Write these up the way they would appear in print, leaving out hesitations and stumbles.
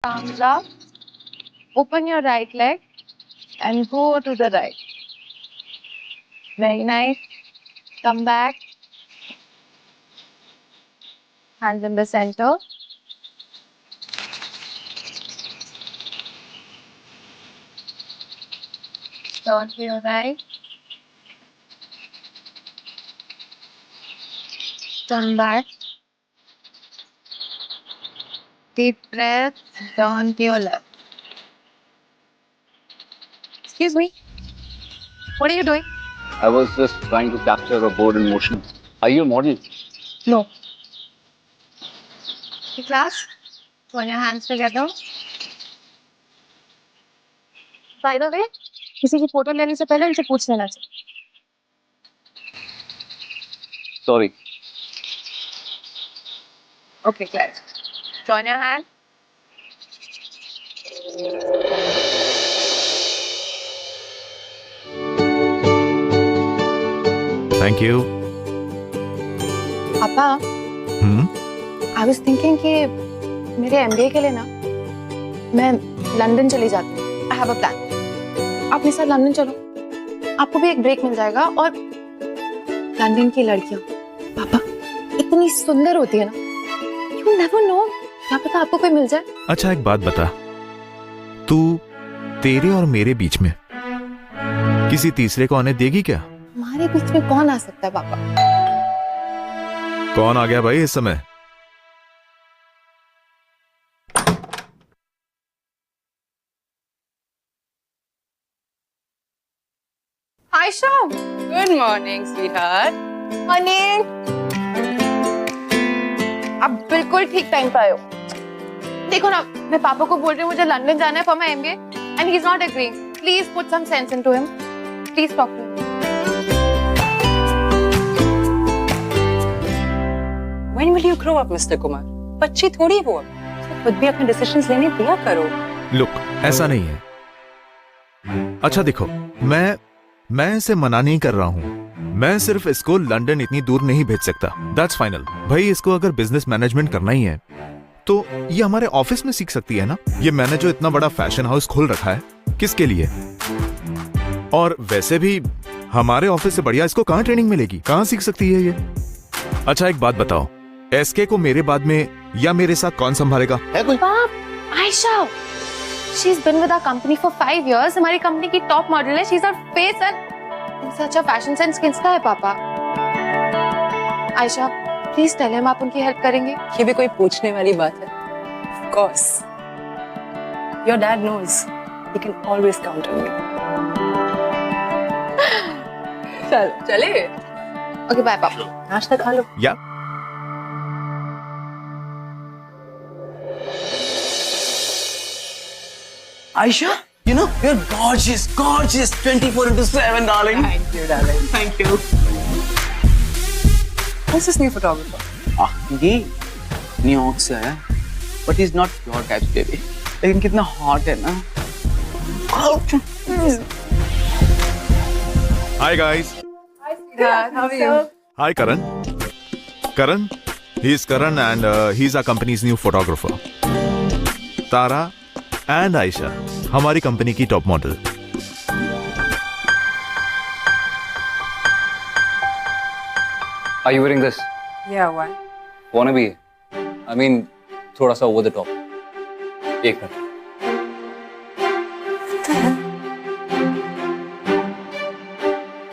Thumbs up. Open your right leg and go to the right. Very nice. Come back. Hands in the center. Turn to your right. Turn back. Deep breath. Turn to your left. Excuse me. What are you doing? I was just trying to capture a board in motion. Are you a model? No. Okay, class. Put your hands together. By the way, किसी की photo लेने से पहले इनसे पूछ लेना चाहिए. Sorry. Okay, class. Join your hand. Thank you. पापा, I was thinking कि मेरे MBA के लिए ना मैं लंदन चली जाती हूँ. I have a plan. आप मेरे साथ लंदन चलो. आपको भी एक ब्रेक मिल जाएगा और लंदन की लड़कियाँ पापा इतनी सुंदर होती है ना. You never know. क्या पता आपको कोई मिल जाए. अच्छा एक बात बता, तू तेरे और मेरे बीच में किसी तीसरे को आने देगी क्या? हमारे बीच में कौन आ सकता है पापा? कौन आ गया भाई इस समय? Ayesha. Good morning, sweetheart. Morning. आप बिल्कुल ठीक टाइम पे आए हो. देखो ना, मैं पापा को बोल रही हूँ मुझे लंदन जाना है for my MBA and he's not agreeing. Please put some sense into him. Please talk to him. When will you grow up, Mr. Kumar? बच्ची थोड़ी वो. खुद भी अपने डिसीजंस लेने दिया करो. लुक, ऐसा नहीं है. अच्छा देखो, मैं इसे मना नहीं कर रहा हूँ. मैं सिर्फ इसको लंदन इतनी दूर नहीं भेज सकता. That's final. भाई इसको अगर बिजनेस मैनेजमेंट करना ही है तो ये हमारे ऑफिस में सीख सकती है ना. ये मैंने जो इतना बड़ा फैशन हाउस खोल रखा है, किसके लिए? और वैसे भी हमारे ऑफिस से बढ़िया इसको कहाँ ट्रेनिंग मिलेगी? कहाँ सीख सकती है ये? अच्छा एक बात बताओ, एसके को मेरे बाद में या मेरे साथ कौन संभालेगा? है कोई? पाप, Ayesha. She's been with our company for 5 years. हमारी कंपनी की टॉप मॉडल है. She's our face and such a fashion sense किसका है पापा? आयशा, प्लीज टेल हिम आप उनकी हेल्प करेंगे. ये भी कोई पूछने वाली बात है? Of course. Your dad knows. He can always count on me. चले. ओके बाय पापा. नाश्ता खा लो. या Aisha, you know, you're gorgeous, gorgeous, 24/7, darling. Thank you, darling. Thank you. Who's this new photographer? ये न्यूयॉर्क से आया, but he's not your type, baby. लेकिन कितना hot है ना? Hi guys. Dad, how are you? Hi Karan. Karan, he is Karan and he is our company's new photographer. Tara and Ayesha हमारी company की top model. Are you wearing this? Yeah, why? Wanna be? I mean, थोड़ा सा over the top. एक minute.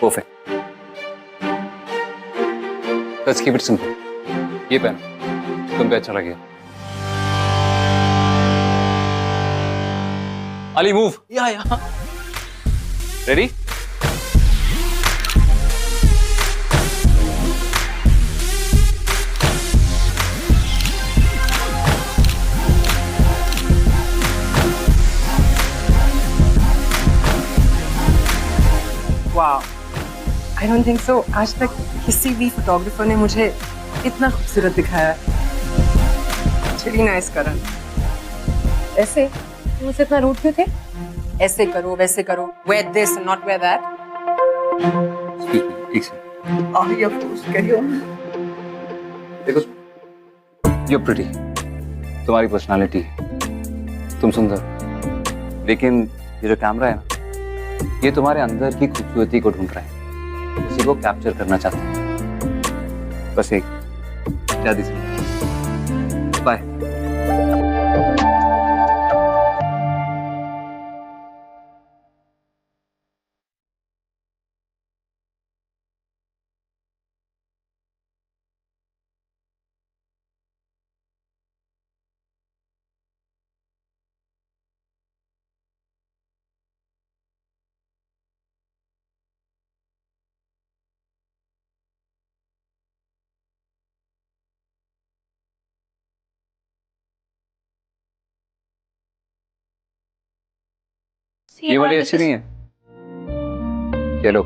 Perfect. Let's keep it simple. ये पहन. तुम पे अच्छा लगेगा. Ali, move. Yeah. Ready? Wow. I don't think so. आज तक किसी भी फोटोग्राफर ने मुझे इतना खूबसूरत दिखाया है. Really nice, Karan. ऐसे मुझसे इतना रूड क्यों थे? ऐसे करो, वैसे करो. Wear this and not wear that. Excuse me. ठीक से. Of course, carry on. देखो, you're pretty. तुम्हारी पर्सनालिटी. तुम सुंदर, लेकिन ये जो कैमरा है ना, ये तुम्हारे अंदर की खूबसूरती को ढूंढ रहा है, उसी को कैप्चर करना चाहता है। बस एक क्या दिस बाय। ये वाली अच्छी नहीं है, चलो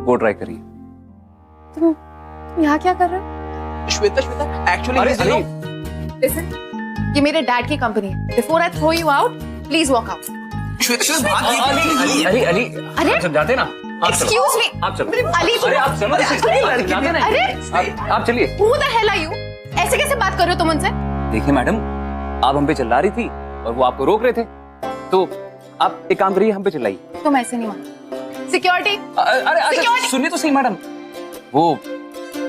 वो ट्राई करिए। तुम यहाँ क्या कर रहे हो? श्वेता श्वेता एक्चुअली Listen, ये मेरे डैड की कंपनी है। Before I throw you out, please walk out. Shweta Ali अरे आप जाते ना, Excuse me. आप चलो। अली अरे आप चलो, जाते ना। अरे आप चलिए। Who the hell are you? ऐसे कैसे बात कर रहे हो तुम उनसे? देखिए मैडम, आप हम पे चिल्ला रही थी और वो आपको रोक रहे थे, तो आप एक काम करिए, हम पे चिल्लाइए। तुम ऐसे नहीं मानो। सिक्योरिटी। अरे Security! सुनिए तो सही मैडम, वो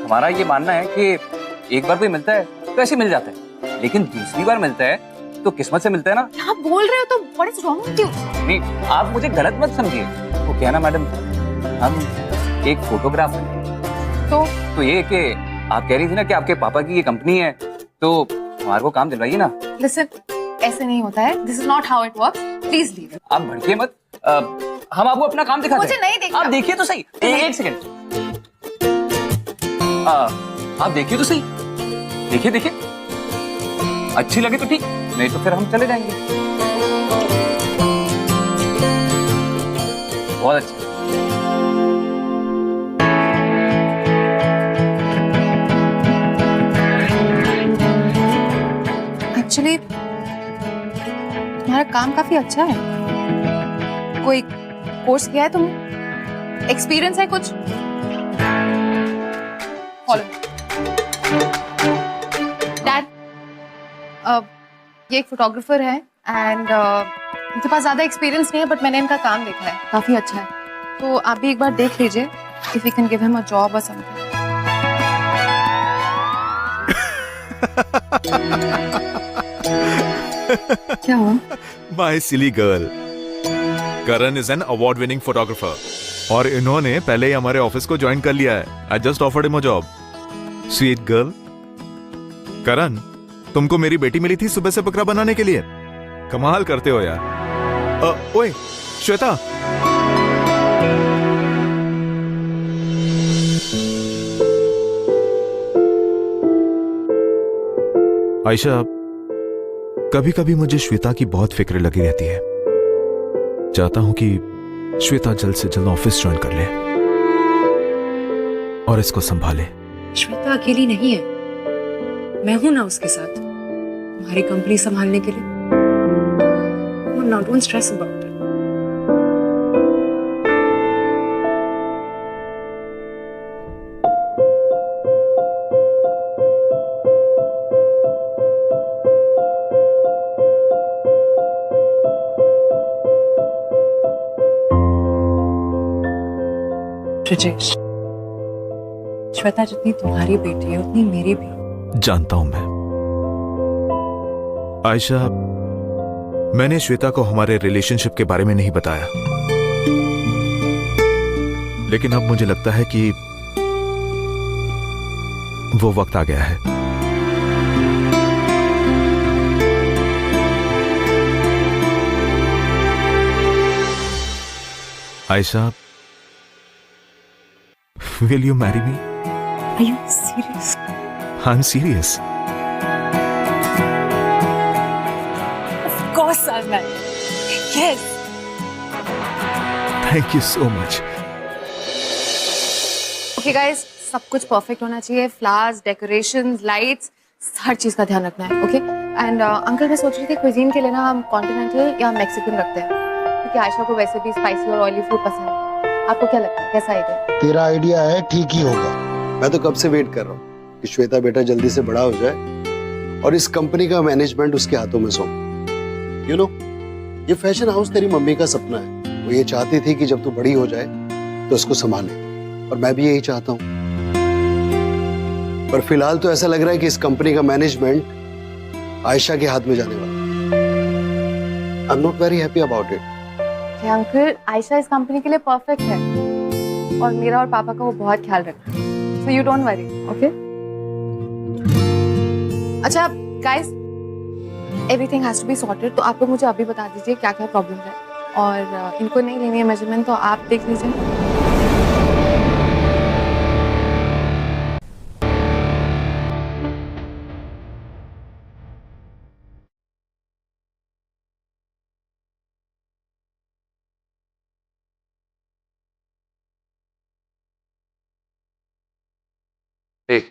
हमारा ये मानना है कि एक बार कोई मिलता है तो ऐसे मिल जाता है, लेकिन दूसरी बार मिलता है तो किस्मत से मिलता है ना। क्या बोल रहे हो तुम? What is wrong with you? नहीं, आप मुझे गलत मत समझिए। वो क्या ना मैडम, हम एक फोटोग्राफर हैं, तो ये कि आप कह रही थी ना कि आपके पापा की ये कंपनी है, तो हमारे को काम दिलवाइए ना। Listen, ऐसे नहीं होता है। This is not how it works. Please leave. आप भड़किए मत, हम आपको अपना काम दिखाते हैं। मुझे नहीं देखना। आप देखिए तो सही, एक सेकंड, आप देखिए तो सही, देखिए देखिए, अच्छी लगे तो ठीक, नहीं तो फिर हम चले जाएंगे। बहुत अच्छा। Actually, तुम्हारा काम काफी अच्छा है। कोई कोर्स किया है तुमने? एक्सपीरियंस है कुछ? फॉलो। डैड, ये एक फोटोग्राफर है एंड इनके पास ज्यादा एक्सपीरियंस नहीं है, बट मैंने इनका काम देखा है, काफी अच्छा है। तो आप भी एक बार देख लीजिए, if you can give him a job और समथिंग। क्या हुआ? My silly girl, Karan is an award winning photographer और इन्होंने पहले ही हमारे ऑफिस को ज्वाइन कर लिया है। I just offered him a job. Sweet girl. Karan, तुमको मेरी बेटी मिली थी सुबह से बकरा बनाने के लिए। कमाल करते हो यार। ओए श्वेता, आयशा, कभी कभी मुझे श्वेता की बहुत फिक्र लगी रहती है। चाहता हूं कि श्वेता जल्द से जल्द ऑफिस ज्वाइन कर ले और इसको संभाले। श्वेता अकेली नहीं है, मैं हूं ना उसके साथ, तुम्हारी कंपनी संभालने के लिए। Now don't stress about it. Brijesh, Shweta जितनी तुम्हारी बेटी है उतनी मेरी भी। जानता हूं मैं। आयशा, मैंने श्वेता को हमारे रिलेशनशिप के बारे में नहीं बताया, लेकिन अब मुझे लगता है कि वो वक्त आ गया है। Ayesha, will you marry me? Are you serious? I'm serious. Of course I'll marry. Yes. Thank you so much. Okay guys, सब कुछ परफेक्ट होना चाहिए। फ्लावर्स, डेकोरेशंस, लाइट्स, हर चीज का ध्यान रखना है। ओके एंड अंकल, मैं सोच रही थी क्विजीन के लिए ना हम कॉन्टिनेंटल या मैक्सिकन रखते हैं, क्योंकि आयशा को वैसे भी स्पाइसी और ऑयली फूड पसंद है। आपको क्या लगता है, कैसा आइडिया? तेरा आइडिया है, ठीक ही होगा। मैं तो कब से वेट कर रहा हूँ कि श्वेता बेटा जल्दी से बड़ा हो जाए और इस कंपनी का मैनेजमेंट उसके हाथों में सौंप। यू नो, ये फैशन हाउस तेरी मम्मी का सपना है। वो ये चाहती थी कि जब तू बड़ी हो जाए तो उसको संभाले, और मैं भी यही चाहता हूँ। पर फिलहाल तो ऐसा लग रहा है कि इस कंपनी का मैनेजमेंट आयशा के हाथ में जाने वाला है। I am not very happy about it. Uncle, Ayesha इस कंपनी के लिए परफेक्ट है और मेरा और पापा का वो बहुत ख्याल रखता है। So you don't worry, okay? अच्छा guys, everything has to be sorted. तो आप लोग मुझे अभी बता दीजिए क्या क्या प्रॉब्लम है, और इनको नहीं लेनी है मेजरमेंट तो आप देख लीजिए। ठीक।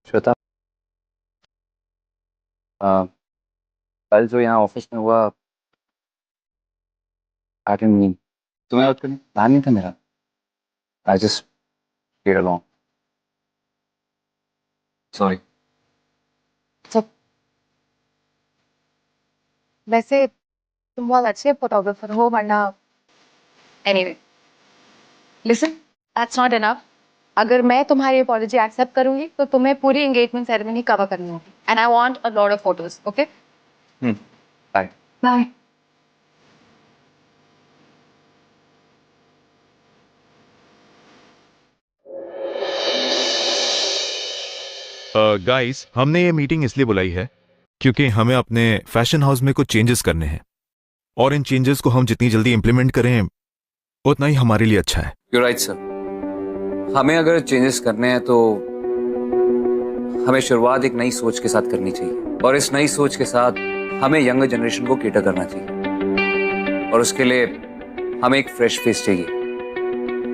श्वेता, कल जो यहाँ ऑफिस में हुआ, आई डिडंट मीन, तुम्हें बात करने प्लान नहीं था मेरा। I just played along, sorry. सब वैसे तुम बहुत अच्छे फोटोग्राफर हो, वरना anyway listen, that's not enough. अगर मैं तुम्हारी अपॉलॉजी एक्सेप्ट करूंगी तो तुम्हें पूरी एंगेजमेंट सेरेमनी कवर करनी होगी, and I want a lot of photos, okay? Bye. Bye. Guys, हमने ये मीटिंग इसलिए बुलाई है क्योंकि हमें अपने फैशन हाउस में कुछ चेंजेस करने हैं, और इन चेंजेस को हम जितनी जल्दी इंप्लीमेंट करें उतना ही हमारे लिए अच्छा है। You right sir. हमें अगर चेंजेस करने हैं तो हमें शुरुआत एक नई सोच के साथ करनी चाहिए, और इस नई सोच के साथ हमें यंगर जनरेशन को केटर करना चाहिए, और उसके लिए हमें एक फ्रेश फेस चाहिए।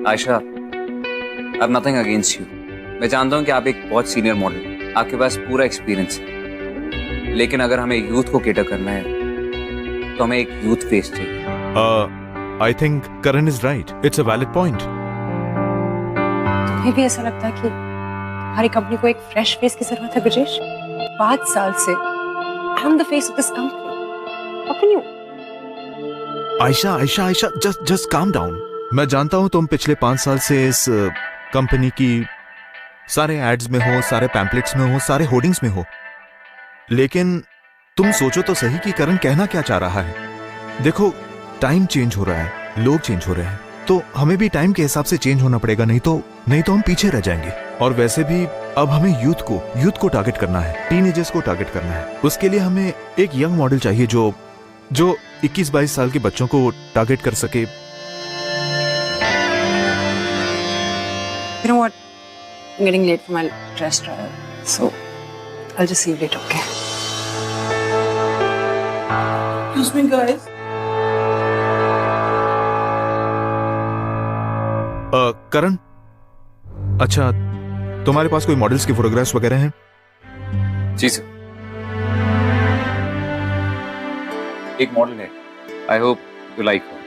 Ayesha, I have nothing against you. मैं जानता हूं कि आप एक बहुत सीनियर मॉडल, आपके पास पूरा एक्सपीरियंस है, लेकिन अगर हमें यूथ को केटर करना है तो हमें एक यूथ फेस चाहिए। I think Karan is right, it's a valid point. तुम्हें भी ऐसा लगता है कि हमारी कंपनी को एक फ्रेश फेस की जरूरत है ब्रजेश? 5 साल से I am the face of this company. How can you? Ayesha Ayesha Ayesha, just calm down. मैं जानता हूं तुम पिछले 5 साल से इस कंपनी की सारे एड्स में हो, सारे पैम्पलेट्स में हो, सारे होर्डिंग्स में हो, लेकिन तुम सोचो तो सही कि करण कहना क्या चाह रहा है। देखो, टाइम चेंज हो रहा है, लोग चेंज हो रहे हैं, तो हमें भी टाइम के हिसाब से चेंज होना पड़ेगा, नहीं तो हम पीछे रह जाएंगे। और वैसे भी अब हमें यूथ को टारगेट करना है, टीनेजर्स को टारगेट करना है। उसके लिए हमें एक यंग मॉडल चाहिए जो 21-22 साल के बच्चों को टारगेट कर सके। You know what? I'm getting late for my dress trial, so I'll just see you later, okay? Excuse me, guys. करण, अच्छा, तुम्हारे पास कोई मॉडल्स की फोटोग्राफ्स वगैरह हैं? जी सर, एक मॉडल है, I hope you like her.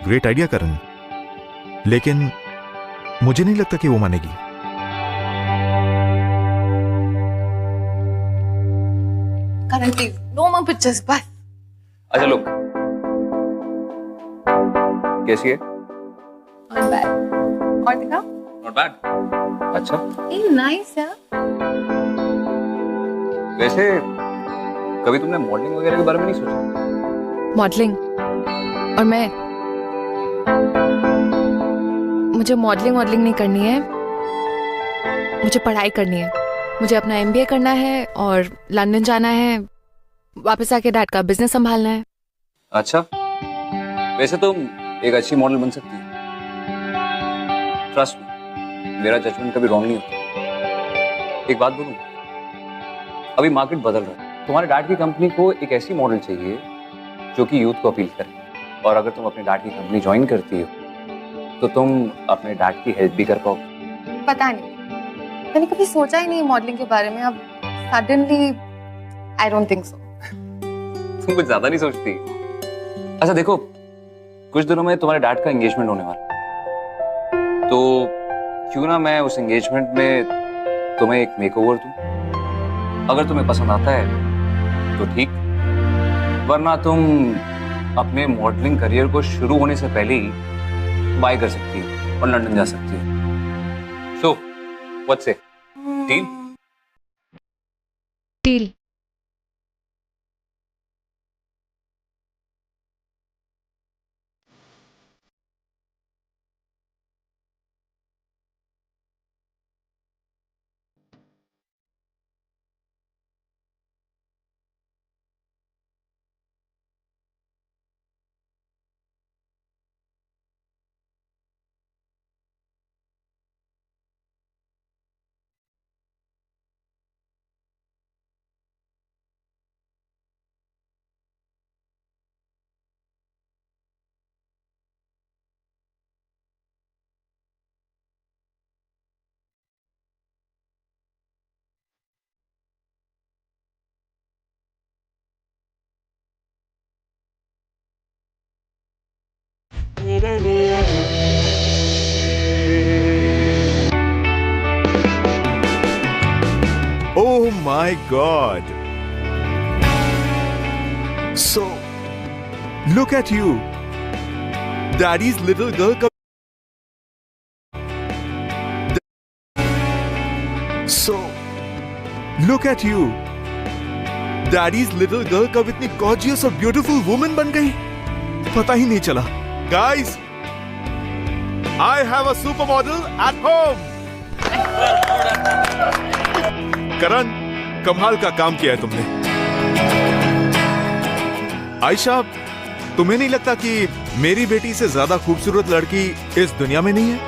Great idea Karan, लेकिन मुझे नहीं लगता कि वो मानेगी। Karan please, no more pictures, बस। अच्छा लोग, कैसी है? Not bad. और दिखाओ। Not bad. अच्छा, ए नाइस यार। वैसे कभी तुमने मॉडलिंग वगैरह के बारे में नहीं सोचा? मॉडलिंग? और मुझे मॉडलिंग नहीं करनी है, मुझे पढ़ाई करनी है। मुझे अपना MBA करना है और लंदन जाना है, वापस आके डैड का बिजनेस संभालना है। अच्छा, वैसे तुम एक अच्छी मॉडल बन सकती है, ट्रस्ट मी, मेरा जजमेंट कभी रॉन्ग नहीं होता। एक बात बोलूं, अभी मार्केट बदल रहा है। तुम्हारे डैड की कंपनी को एक ऐसी मॉडल चाहिए जो कि यूथ को अपील करे, और अगर तुम अपने डैड की कंपनी ज्वाइन करती हो तो तुम अपने डैड की हेल्प भी कर पाओ। पता नहीं, मैंने कभी सोचा ही नहीं मॉडलिंग के बारे में। अब suddenly I don't think so. तुम कुछ ज्यादा नहीं सोचती? अच्छा देखो, कुछ दिनों में तुम्हारे डैड का एंगेजमेंट होने वाला है, तो क्यों ना मैं उस एंगेजमेंट में तुम्हें एक मेकओवर दूं? अगर तुम्हें पसंद आता है तो ठीक, वरना तुम अपने मॉडलिंग करियर को शुरू होने से पहले ही बाय कर सकती हो और लंदन जा सकती हो। So what's it? Deal? Deal. Oh my God. So, look at you. Daddy's little girl. So, look at you. Daddy's little girl कब इतनी gorgeous और beautiful woman बन गई? पता ही नहीं चला. Guys, I have a supermodel at home. करण, कमाल का काम किया है तुमने. आयशा, तुम्हें नहीं लगता कि मेरी बेटी से ज्यादा खूबसूरत लड़की इस दुनिया में नहीं है?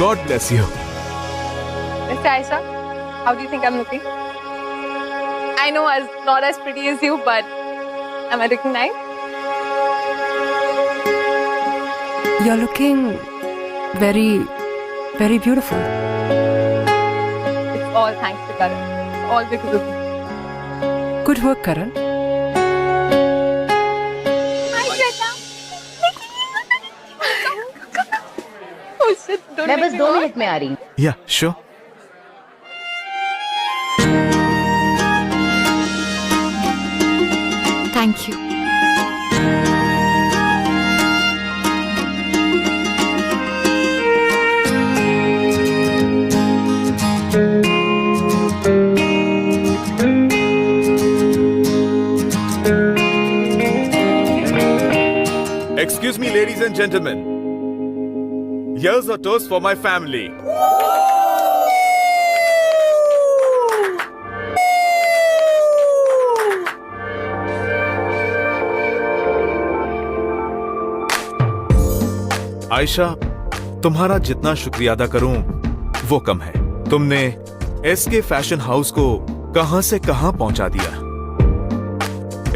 God bless you. Mr. Aisha, how do you think I'm looking? I know I'm not as pretty as you, but am I looking nice? You're looking very, very beautiful. It's all thanks to Karan. It's all because of you. Good work, Karan. Hi, Shweta. Oh shit, don't मैं make बस me 2 laugh. Minute में आ रही हूँ. Yeah, sure. Thank you. Excuse me, ladies and gentlemen. Here's a toast for my family. Ayesha, तुम्हारा जितना शुक्रिया अदा करूं वो कम है. तुमने एसके फैशन हाउस को कहां से कहां पहुंचा दिया.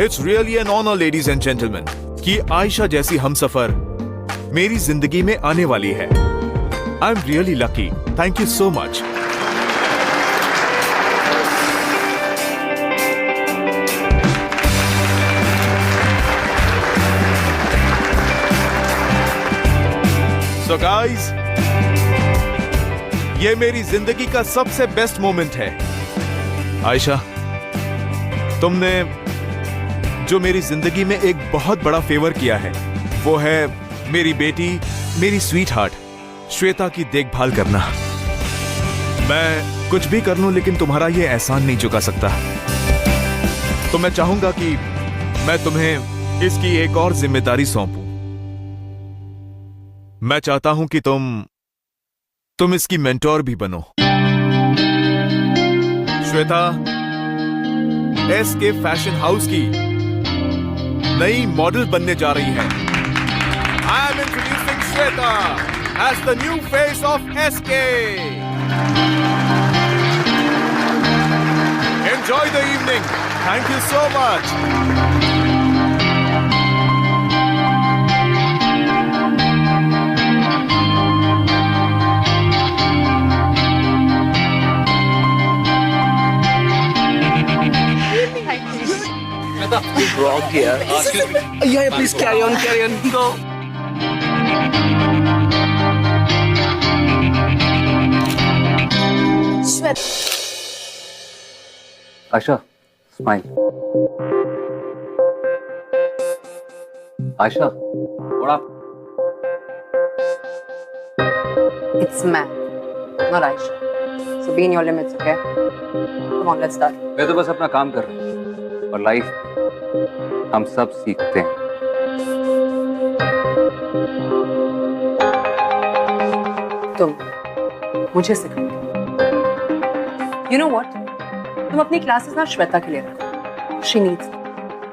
It's really an honour, ladies and gentleman, कि आयशा जैसी हमसफर मेरी जिंदगी में आने वाली है. I am really lucky. Thank you so much. So guys, ये मेरी जिंदगी का सबसे बेस्ट मोमेंट है. आयशा, तुमने जो मेरी जिंदगी में एक बहुत बड़ा फेवर किया है, वो है मेरी बेटी, मेरी स्वीट हार्ट श्वेता की देखभाल करना. मैं कुछ भी कर लूं, लेकिन तुम्हारा ये एहसान नहीं चुका सकता. तो मैं चाहूंगा कि मैं तुम्हें इसकी एक और जिम्मेदारी सौंपूं. मैं चाहता हूं कि तुम इसकी मेंटोर भी बनो. श्वेता, एसके फैशन हाउस की नई मॉडल बनने जा रही है. I am introducing Shweta as the new face of SK. Enjoy the evening. Thank you so much. Shweta, you're wrong here. Yeah, please carry on, go. श्वेत, Ayesha, smile. Aisha, what up? It's Matt, not Aisha. So be in your limits, okay? Come on, let's start. मैं तो बस अपना काम कर रहा हूँ और लाइफ हम सब सीखते हैं। तुम मुझे सिखाओगे। You know what? तुम अपनी क्लासेस ना श्वेता के लिए रखो। She needs.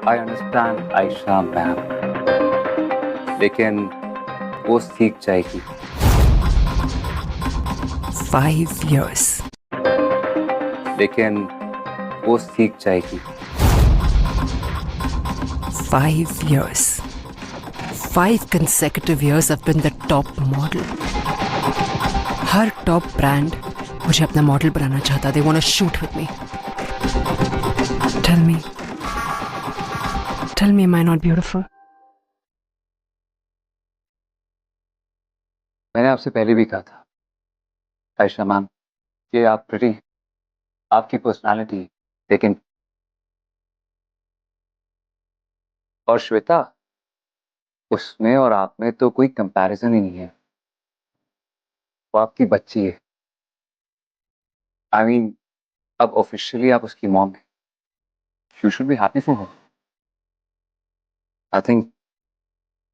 I understand, Ayesha ma'am, लेकिन वो सीख जाएगी। 5 years. लेकिन वो सीख जाएगी। 5 years. 5 consecutive years I've been the top model. Her top brand मुझे अपना मॉडल बनाना चाहता. They want to shoot with me. Tell me, am I not beautiful? मैंने आपसे पहले भी कहा था, आयशा मैम, ये आप प्रिटी, आपकी पर्सनालिटी, लेकिन और श्वेता, उसमें और आप में तो कोई कंपैरिजन ही नहीं है। वो आपकी बच्ची है। I mean, अब ऑफिशियली आप उसकी मॉम है। You should be happy for her. I think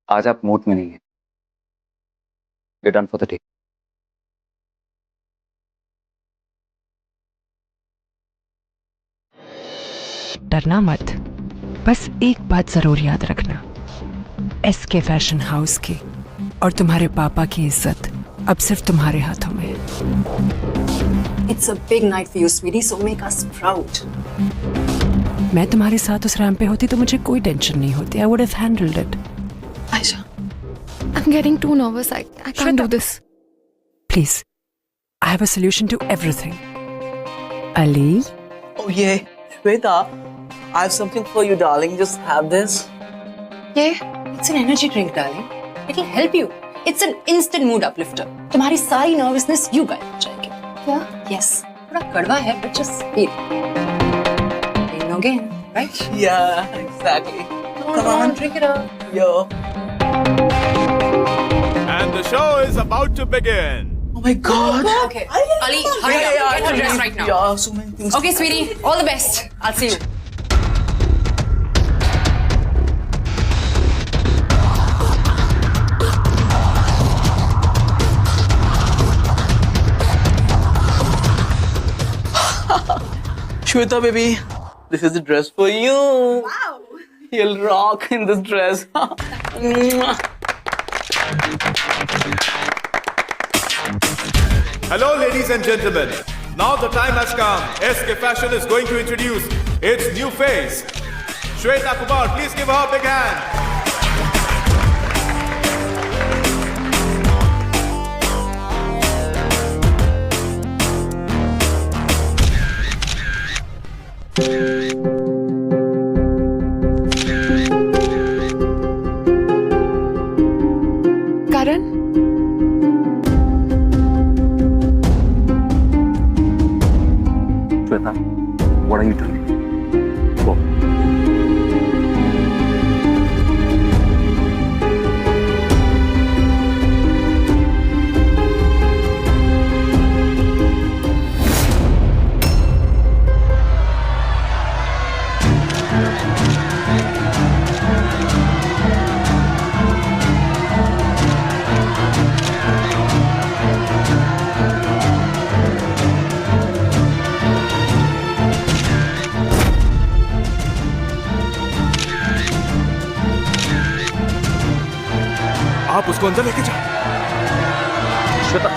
आज आप मूड में नहीं है। We're done for the day. डरना मत. बस एक बात जरूर याद रखना. एसके फैशन हाउस की और तुम्हारे पापा की इज्जत अब सिर्फ तुम्हारे हाथों में है. It's a big night for you, sweetie, so make us proud. मैं तुम्हारे साथ उस रैंप पे होती तो मुझे कोई टेंशन नहीं होती. I would have handled it. Aisha, I'm getting too nervous. I can't Shweta. do this. Please, I have a solution to everything. Ali, Oh yeah, Shweta, I have something for you, darling. Just have this. Yeah. It's an energy drink, darling. It'll help you. It's an instant mood uplifter. तुम्हारी सारी nervousness यूं गायब हो जाएगी. क्या? Yes. थोड़ा कड़वा है, but just eat. Pain no gain, right? Yeah, exactly. Come on, drink it up. Yo. And the show is about to begin. Oh my God. Okay. Ali, hurry up. Get her dressed right now. Yeah, so many things. Okay, sweetie. All the best. I'll see you. Shweta, baby, this is the dress for you. Wow. You'll rock in this dress. Mwah. Hello, ladies and gentlemen. Now the time has come. SK Fashion is going to introduce its new face. Shweta Kumar, please give her a big hand. Karan? Shweta, what are you doing? Go. आप उसको अंदर लेके जाओ. Shweta,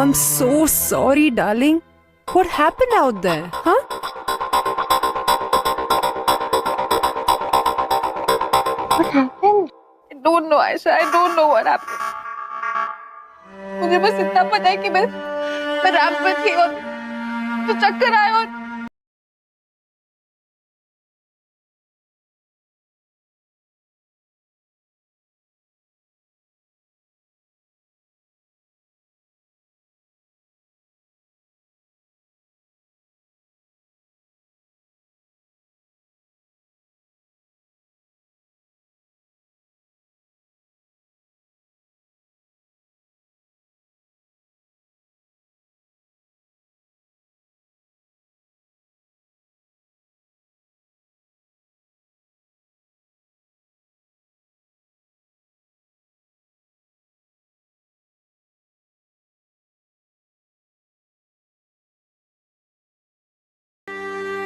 I'm so sorry, darling. What happened out there, huh? What happened? I don't know, Aisha. I don't know what happened. मुझे बस इतना पता है कि मैं रैंप पे थी और तो चक्कर आया और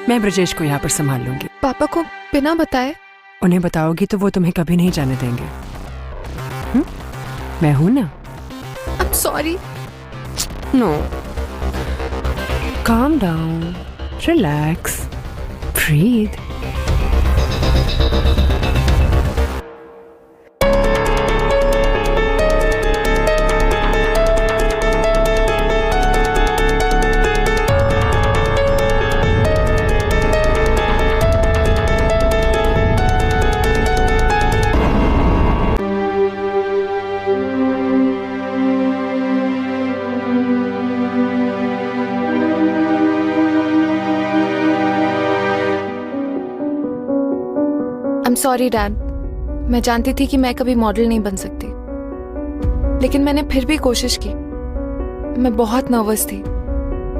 मैं ब्रजेश को यहाँ पर संभाल लूंगी। पापा को बिना बताए? उन्हें बताओगी तो वो तुम्हें कभी नहीं जाने देंगे। मैं हूं ना। I'm sorry. No. Calm down. Relax. Breathe. I'm sorry, Dad. मैं जानती थी कि मैं कभी मॉडल नहीं बन सकती, लेकिन मैंने फिर भी कोशिश की। मैं बहुत नर्वस थी,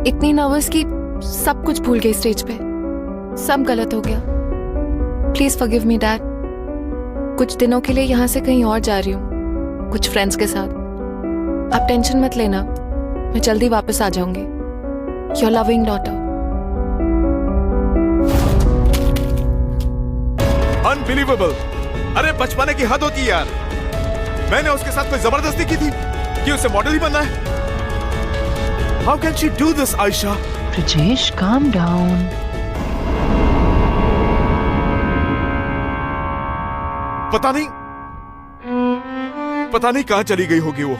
इतनी नर्वस कि सब कुछ भूल गई स्टेज पे। सब गलत हो गया। Please forgive me, dad. कुछ दिनों के लिए यहाँ से कहीं और जा रही हूँ, कुछ फ्रेंड्स के साथ। आप टेंशन मत लेना, मैं जल्दी वापस आ जाऊंगी। Your loving daughter. अनबिलीवेबल। अरे बचपने की हद होती है यार। मैंने उसके साथ कोई जबरदस्ती की थी कि उसे मॉडल ही बनना है? How can she do this, Ayesha? Rajesh, calm down. पता नहीं कहां चली गई होगी वो।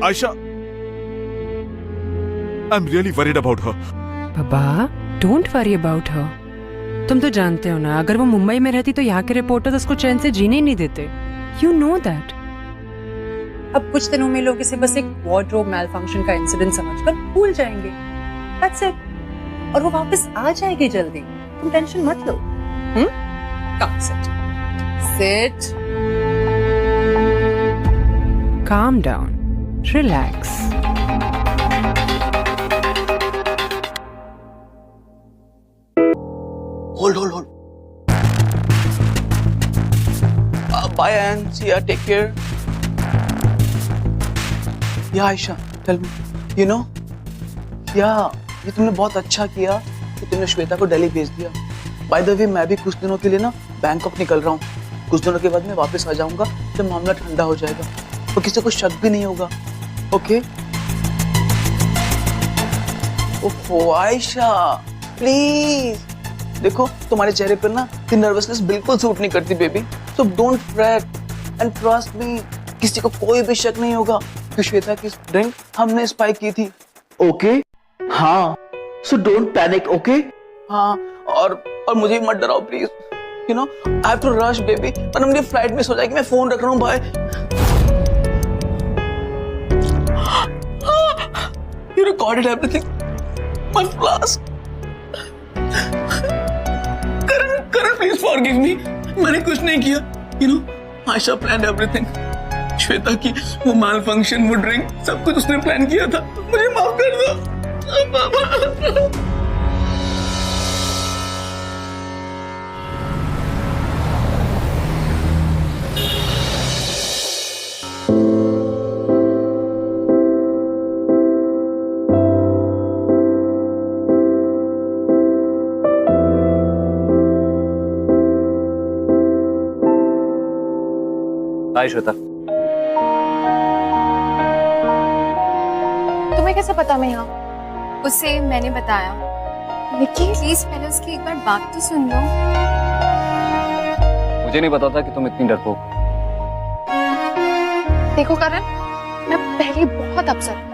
Ayesha, I am really worried about her. Baba, don't worry about her. तुम तो जानते हो ना, अगर वो मुंबई में रहती तो यहाँ के रिपोर्टर्स उसको चैन से जीने ही नहीं देते। You know that. अब कुछ दिनों में लोग इसे बस एक वार्डरोब मैलफंक्शन का इंसिडेंट समझकर भूल जाएंगे। That's it. और वो वापस आ जाएगी जल्दी। तुम टेंशन मत लो। Come sit. Sit. Calm down. Relax. Hold. Bye, Anne. See ya. Take care. Yeah, Aisha, tell me. You know? Yeah, ये तुमने बहुत अच्छा किया कि तुमने श्वेता को दिल्ली भेज दिया। By the way, मैं भी कुछ दिनों के लिए ना बैंकॉक निकल रहा हूँ। कुछ दिनों के बाद मैं वापस आ जाऊंगा जब मामला ठंडा हो जाएगा, तो किसी को शक भी नहीं होगा। ओके? ओहो आयशा, प्लीज। देखो तुम्हारे चेहरे पर ना ये नर्वसनेस बिल्कुल सूट नहीं करती baby. So don't freight and trust me, किसी को कोई भी शक नहीं होगा कि श्वेता की ड्रिंक हमने स्पाइक की थी। ओके? हाँ, सो डोंट पैनिक। ओके? हाँ, और मुझे मत डराओ please. You know I have to rush baby, वरना मेरी फ्लाइट मिस हो जाएगी। मैं फोन रख रहा हूँ, bye. You recorded everything. My blast. Karan, please forgive me. मैंने कुछ नहीं किया। You know, Aisha planned everything. Shweta की वो माल फंक्शन, वो ड्रिंक, सब कुछ उसने प्लान किया था। मुझे माफ कर दो। हाय श्वेता। तुम्हें कैसे पता मैं यहाँ? उसे मैंने बताया। निकी, प्लीज पहले उसकी एक बार बात तो सुन लो। मुझे नहीं पता था कि तुम इतनी डरपोक हो। देखो करण, मैं पहले बहुत अपसेट हूँ।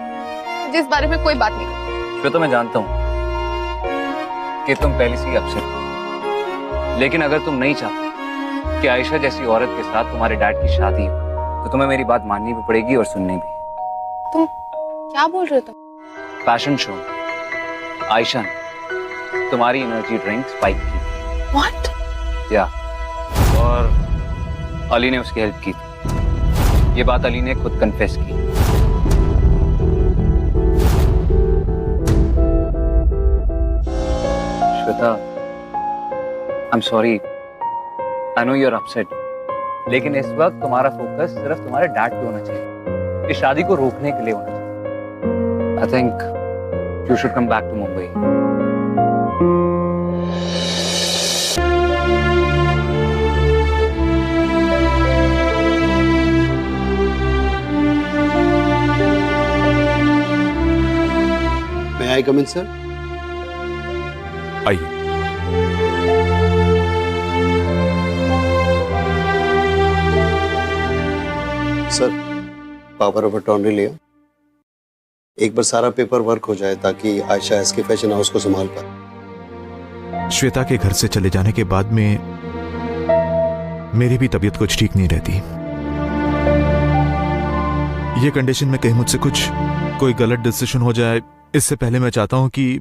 मुझे इस बारे में कोई बात नहीं करनी। फिर तो मैं जानता हूँ कि तुम पहले से ही अपसेट हो, लेकिन अगर तुम नहीं चाहते कि आयशा जैसी औरत के साथ तुम्हारे डैड की शादी हो तो तुम्हें मेरी बात माननी भी पड़ेगी और सुननी भी। तुम क्या बोल रहे हो? तुम फैशन शो में आयशा ने तुम्हारी एनर्जी ड्रिंक स्पाइक की। व्हाट? या और अली ने उसकी हेल्प की थी। ये बात अली ने खुद कन्फेस की। Shweta, I am sorry, I know you are upset, लेकिन इस वक्त तुम्हारा फोकस सिर्फ तुम्हारे डैड पे होना चाहिए, इस शादी को रोकने के लिए होना चाहिए। I think you should come back to Mumbai. May I come in, sir? आइए। सर, पावर ऑफ अटॉर्नी लिया। एक बार सारा पेपर वर्क हो जाए ताकि आयशा एसके फैशन हाउस को संभाल पाए। श्वेता के घर से चले जाने के बाद में मेरी भी तबीयत कुछ ठीक नहीं रहती। ये कंडीशन में कहीं मुझसे कोई गलत डिसीजन हो जाए, इससे पहले मैं चाहता हूं कि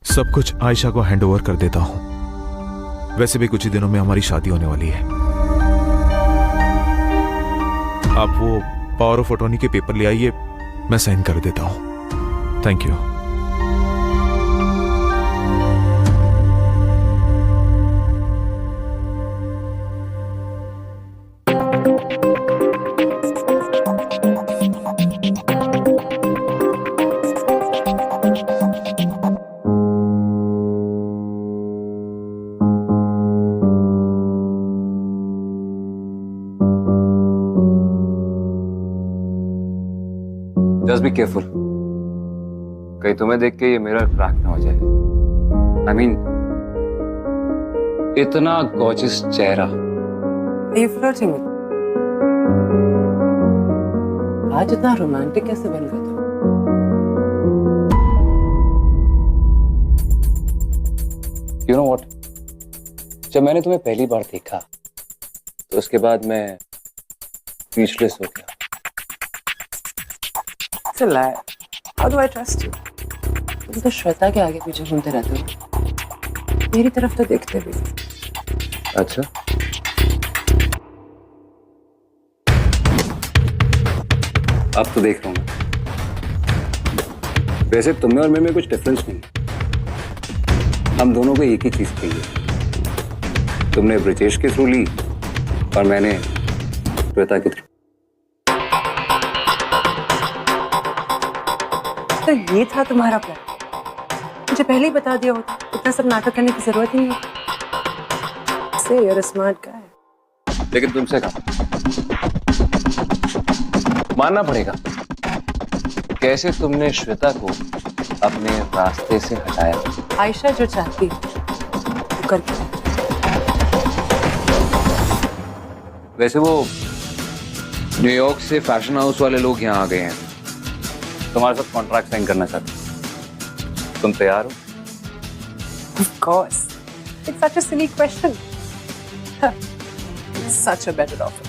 सब कुछ आयशा को हैंड ओवर कर देता हूं। वैसे भी कुछ ही दिनों में हमारी शादी होने वाली है। आप वो पावर ऑफ अटॉर्नी के पेपर ले आइए, मैं साइन कर देता हूं। Thank you. Just be careful. कहीं तुम्हें देख के ये मिरर क्रैक ना हो जाए। I mean, इतना गॉर्जियस चेहरा। Are you flirting with me? आज इतना रोमांटिक कैसे बन गए तुम? You know what? जब मैंने तुम्हें पहली बार देखा तो उसके बाद मैं स्पीचलेस हो गया। It's a lie. How do I trust you? तुम तो श्वेता के आगे पीछे घूमते रहते हो, मेरी तरफ तो देखते भी नहीं। अच्छा, अब तो देख रहा हूँ। वैसे तुम्हें और मैं कुछ डिफरेंस नहीं, हम दोनों को एक ही चीज चाहिए। तुमने ब्रिजेश के थ्रू ली और मैंने श्वेता के थ्रू। तो ये था तुम्हारा प्लान? मुझे पहले ही बता दिया होता, इतना सब नाटक करने की जरूरत ही नहीं है। से you're a smart guy. लेकिन तुमसे कहा मानना पड़ेगा, कैसे तुमने श्वेता को अपने रास्ते से हटाया। आयशा जो चाहती है वो करके। वैसे वो न्यूयॉर्क से फैशन हाउस वाले लोग यहाँ आ गए हैं, तुम्हारे साथ कॉन्ट्रैक्ट साइन करना चाहते हैं। तुम तैयार हो? Of course. It's such a silly question. It's such a better offer.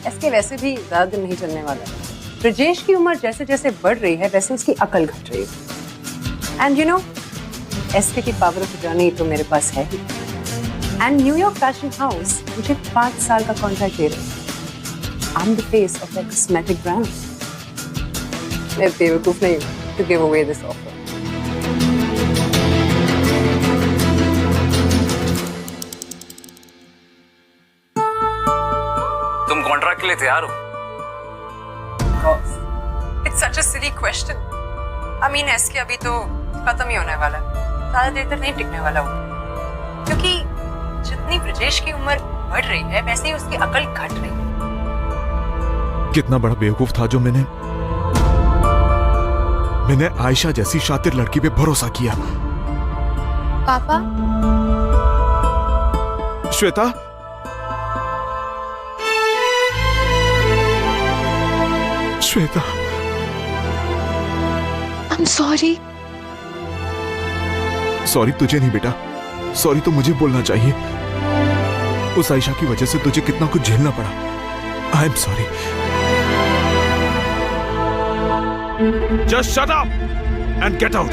इसके वैसे भी ज्यादा दिन नहीं चलने वाला है। ब्रिजेश की उम्र जैसे जैसे बढ़ रही है वैसे उसकी अकल घट रही है। And you know, एसके की पावर ऑफ अटॉर्नी तो मेरे पास है ही। And न्यूयॉर्क फैशन हाउस मुझे 5 साल का कॉन्ट्रैक्ट दे रहे हैं। I'm the face of their cosmetic brand. मैं बेवकूफ नहीं हूँ to give away this offer. तुम कॉन्ट्रैक्ट के लिए तैयार हो? It's such a silly question. I mean, SK अभी तो खत्म ही होने वाला है, ज्यादा देर तक नहीं टिकने वाला वो, क्योंकि जितनी ब्रिजेश की उम्र बढ़ रही है वैसे ही उसकी अकल घट रही है। कितना बड़ा बेवकूफ था जो मैंने मैंने आयशा जैसी शातिर लड़की पे भरोसा किया। पापा Shweta, Shweta, I am sorry. Sorry तुझे नहीं बेटा, सॉरी तो मुझे बोलना चाहिए। उस आयशा की वजह से तुझे कितना कुछ झेलना पड़ा। आई am sorry. Just shut up and get out.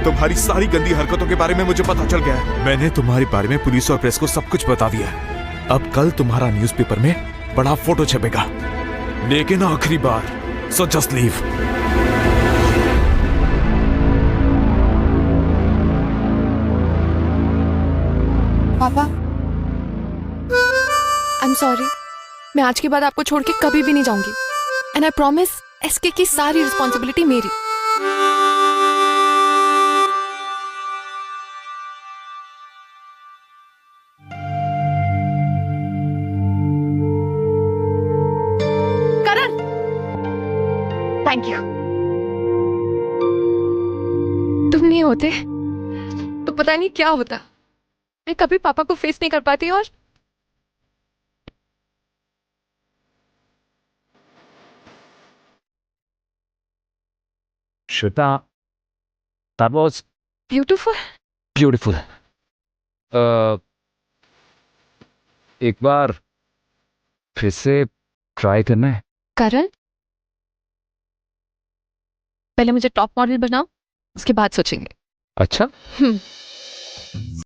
तुम्हारी सारी गंदी हरकतों के बारे में मुझे पता चल गया है। मैंने तुम्हारे बारे में पुलिस और प्रेस को सब कुछ बता दिया है। अब कल तुम्हारा न्यूज़पेपर में बड़ा फोटो छपेगा, लेकिन आखिरी बार। So just leave. पापा आई एम सॉरी। मैं आज के बाद आपको छोड़ के कभी भी नहीं जाऊंगी। एंड आई प्रॉमिस एसके की सारी रिस्पॉन्सिबिलिटी मेरी। करण, थैंक यू। तुम नहीं होते तो पता नहीं क्या होता। मैं कभी पापा को फेस नहीं कर पाती। और Shweta, that was beautiful. beautiful. एक बार फिर से ट्राई करना है। करण, पहले मुझे टॉप मॉडल बनाओ, उसके बाद सोचेंगे। अच्छा।